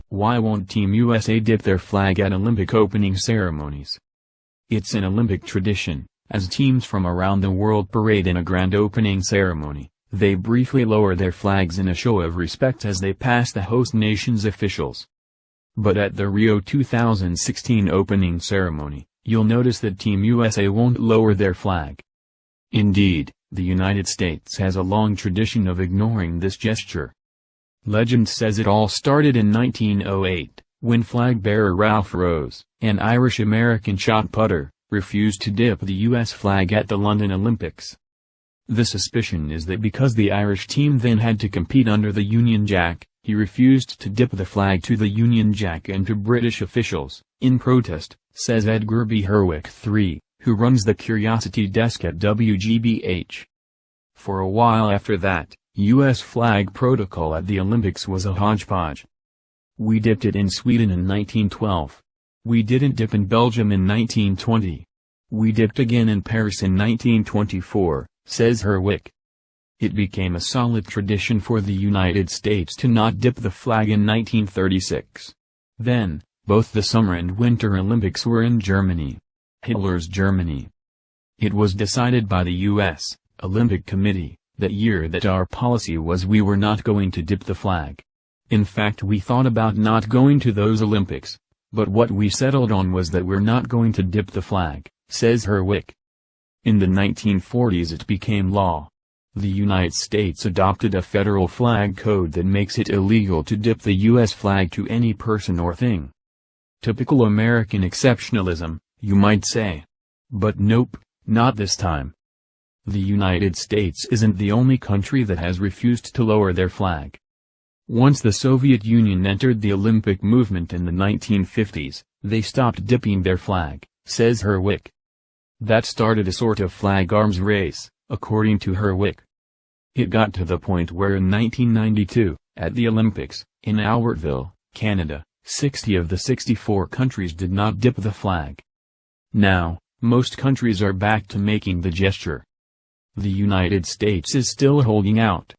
Why won't Team USA dip their flag at Olympic opening ceremonies? It's an Olympic tradition, as teams from around the world parade in a grand opening ceremony. They briefly lower their flags in a show of respect as they pass the host nation's officials. But at the Rio 2016 opening ceremony, you'll notice that Team USA won't lower their flag. Indeed, the United States has a long tradition of ignoring this gesture. Legend says it all started in 1908, when flag bearer Ralph Rose, an Irish-American shot putter, refused to dip the U.S. flag at the London Olympics. The suspicion is that because the Irish team then had to compete under the Union Jack, he refused to dip the flag to the Union Jack and to British officials, in protest, says Edgar B. Herwick III, who runs the Curiosity Desk at WGBH. For a while after that, U.S. flag protocol at the Olympics was a hodgepodge. We dipped it in Sweden in 1912. We didn't dip in Belgium in 1920. We dipped again in Paris in 1924, says Herwick. It became a solid tradition for the United States to not dip the flag in 1936. Then, both the Summer and Winter Olympics were in Germany. Hitler's Germany. It was decided by the U.S. Olympic Committee that year that our policy was we were not going to dip the flag. In fact, we thought about not going to those Olympics, but what we settled on was that we're not going to dip the flag, says Herwick. In the 1940s it became law. The United States adopted a federal flag code that makes it illegal to dip the U.S. flag to any person or thing. Typical American exceptionalism, you might say. But nope, not this time. The United States isn't the only country that has refused to lower their flag. Once the Soviet Union entered the Olympic movement in the 1950s, they stopped dipping their flag, says Herwick. That started a sort of flag arms race, according to Herwick. It got to the point where in 1992, at the Olympics, in Albertville, Canada, 60 of the 64 countries did not dip the flag. Now, most countries are back to making the gesture. The United States is still holding out.